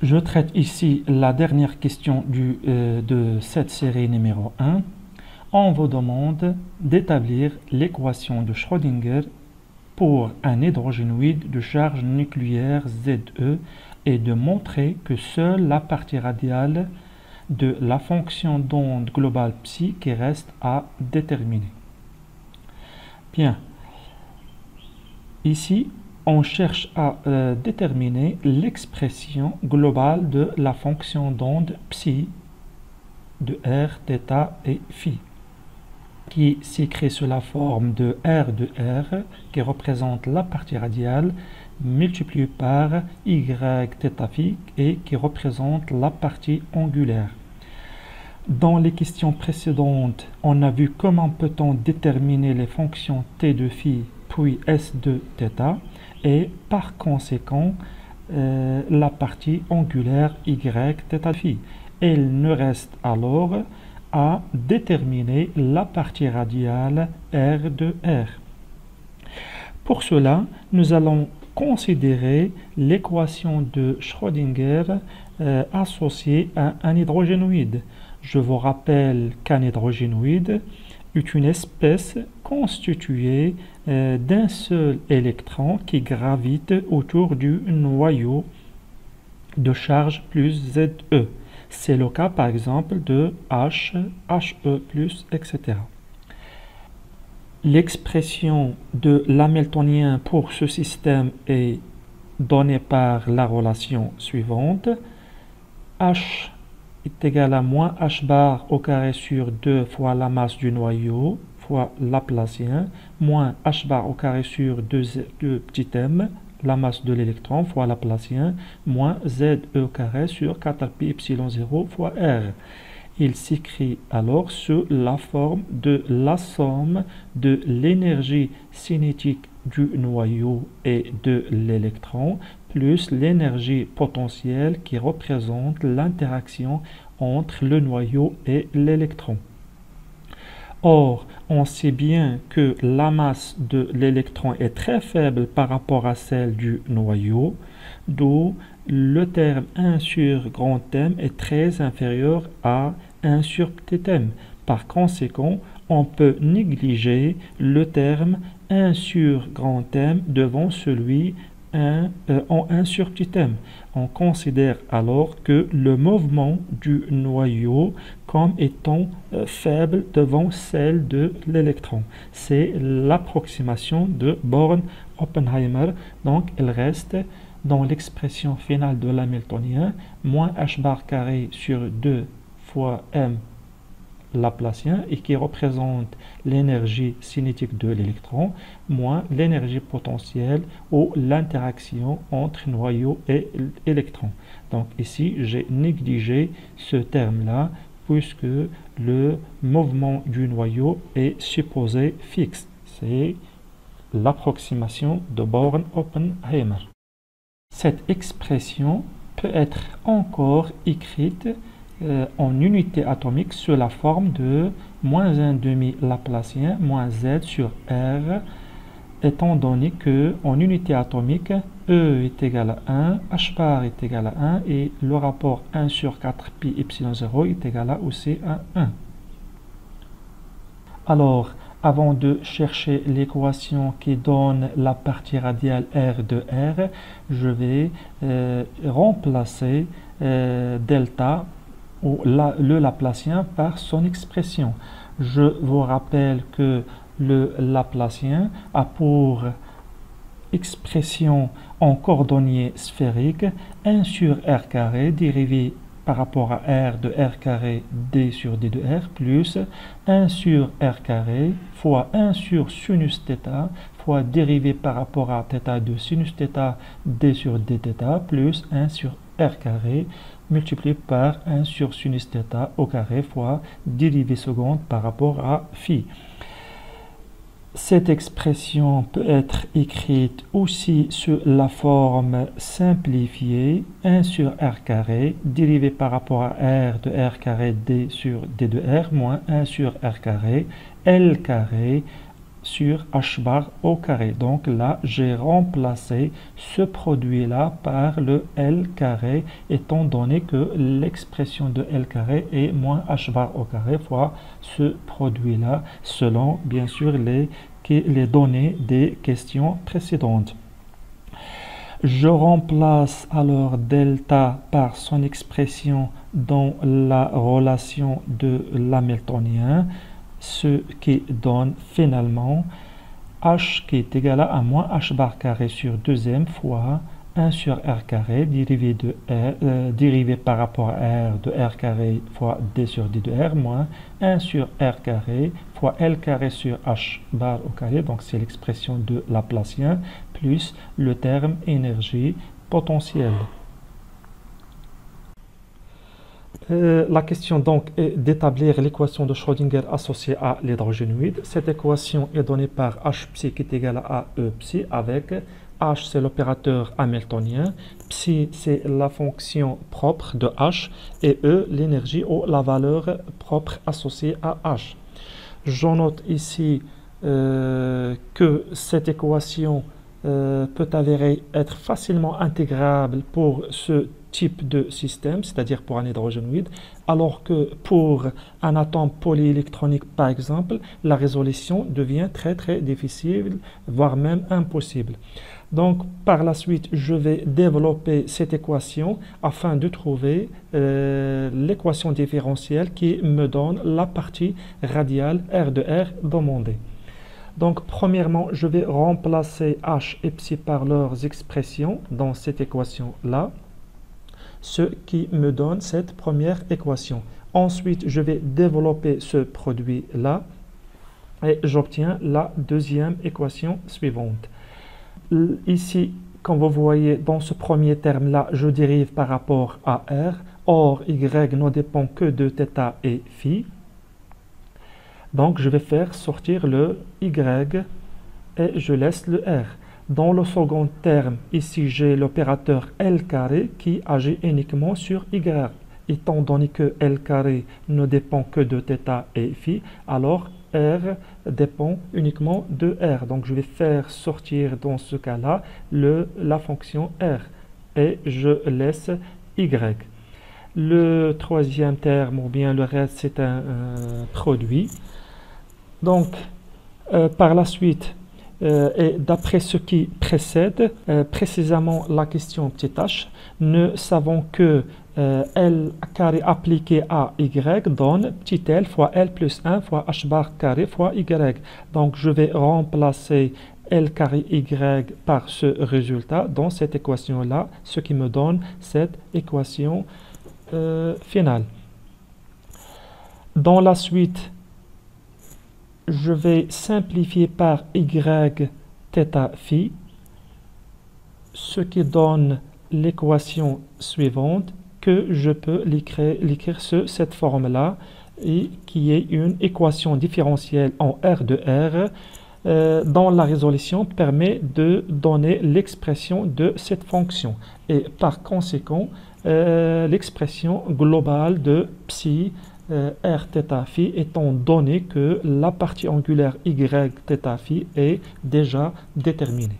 Je traite ici la dernière question de cette série numéro 1. On vous demande d'établir l'équation de Schrödinger pour un hydrogénoïde de charge nucléaire Ze et de montrer que seule la partie radiale de la fonction d'onde globale psi qui reste à déterminer. Bien, ici, on cherche à déterminer l'expression globale de la fonction d'onde psi de r, θ et phi, qui s'écrit sous la forme de r de r, qui représente la partie radiale, multiplié par y θ phi, et qui représente la partie angulaire. Dans les questions précédentes, on a vu comment peut-on déterminer les fonctions t de phi puis s de θ, et par conséquent la partie angulaire y θ phi. Il nous reste alors à déterminer la partie radiale r de r. Pour cela, nous allons considérer l'équation de Schrödinger associée à un hydrogénoïde. Je vous rappelle qu'un hydrogénoïde est une espèce constituée d'un seul électron qui gravite autour du noyau de charge plus Ze. C'est le cas par exemple de H, He+, etc. L'expression de l'hamiltonien pour ce système est donnée par la relation suivante. H est égal à moins H bar au carré sur 2 fois la masse du noyau fois Laplacien, moins H bar au carré sur 2 petit m, la masse de l'électron fois Laplacien, moins Ze au carré sur 4pi epsilon 0 fois R. Il s'écrit alors sous la forme de la somme de l'énergie cinétique du noyau et de l'électron, plus l'énergie potentielle qui représente l'interaction entre le noyau et l'électron. Or, on sait bien que la masse de l'électron est très faible par rapport à celle du noyau, d'où le terme 1 sur grand M est très inférieur à 1 sur petit m. Par conséquent, on peut négliger le terme 1 sur grand M devant celui en 1 sur petit m. On considère alors que le mouvement du noyau comme étant faible devant celle de l'électron. C'est l'approximation de Born-Oppenheimer. Donc, il reste dans l'expression finale de l'hamiltonien moins h bar carré sur 2 fois m Laplacien et qui représente l'énergie cinétique de l'électron moins l'énergie potentielle ou l'interaction entre noyau et électron. Donc ici, j'ai négligé ce terme-là puisque le mouvement du noyau est supposé fixe. C'est l'approximation de Born-Oppenheimer. Cette expression peut être encore écrite en unité atomique sous la forme de moins 1 demi Laplacien moins Z sur R, étant donné que en unité atomique, E est égal à 1, H bar est égal à 1 et le rapport 1 sur 4 pi epsilon 0 est égal à aussi à 1. Alors, avant de chercher l'équation qui donne la partie radiale R de R, je vais remplacer delta ou le Laplacien par son expression. Je vous rappelle que le Laplacien a pour expression en coordonnées sphériques 1 sur R carré dérivé par rapport à R de R carré D sur D de R plus 1 sur R carré fois 1 sur sinus θ fois dérivé par rapport à θ de sinus θ D sur dθ plus 1 sur R carré multiplié par 1 sur sinus θ au carré fois dérivée seconde par rapport à phi. Cette expression peut être écrite aussi sous la forme simplifiée 1 sur R carré dérivé par rapport à R de R carré D sur D de R moins 1 sur R carré L carré sur h bar au carré. Donc là, j'ai remplacé ce produit-là par le L carré, étant donné que l'expression de L carré est moins h bar au carré fois ce produit-là, selon bien sûr les données des questions précédentes. Je remplace alors delta par son expression dans la relation de l'hamiltonien, ce qui donne finalement h qui est égal à moins h bar carré sur 2m fois 1 sur r carré dérivé par rapport à r de r carré fois d sur d de r moins 1 sur r carré fois L carré sur h bar au carré, donc c'est l'expression de Laplacien, plus le terme énergie potentielle. La question donc est d'établir l'équation de Schrödinger associée à l'hydrogénoïde. Cette équation est donnée par h psi qui est égal à E psi avec h c'est l'opérateur hamiltonien, psi c'est la fonction propre de h et E l'énergie ou la valeur propre associée à h. Je note ici que cette équation peut avérer être facilement intégrable pour ce type de système, c'est-à-dire pour un hydrogénoïde, alors que pour un atome polyélectronique, par exemple, la résolution devient très très difficile, voire même impossible. Donc, par la suite, je vais développer cette équation afin de trouver l'équation différentielle qui me donne la partie radiale R de R demandée. Donc, premièrement, je vais remplacer H et Psi par leurs expressions dans cette équation-là, ce qui me donne cette première équation. Ensuite, je vais développer ce produit-là et j'obtiens la deuxième équation suivante. Ici, comme vous voyez, dans ce premier terme-là, je dérive par rapport à R. Or, Y ne dépend que de θ et phi. Donc, je vais faire sortir le Y et je laisse le R. Dans le second terme, ici, j'ai l'opérateur L carré qui agit uniquement sur Y. Étant donné que L carré ne dépend que de θ et phi, alors R dépend uniquement de R. Donc, je vais faire sortir dans ce cas-là la fonction R et je laisse Y. Le troisième terme, ou bien le reste, c'est un produit. Donc, par la suite, et d'après ce qui précède, précisément la question petit h, nous savons que L carré appliqué à Y donne petit l fois L plus 1 fois h bar carré fois Y. Donc, je vais remplacer L carré Y par ce résultat dans cette équation-là, ce qui me donne cette équation finale. Dans la suite, je vais simplifier par y θ phi, ce qui donne l'équation suivante que je peux l'écrire sous cette forme-là et qui est une équation différentielle en R de R dont la résolution permet de donner l'expression de cette fonction et par conséquent l'expression globale de psi r θ phi étant donné que la partie angulaire y θ phi est déjà déterminée.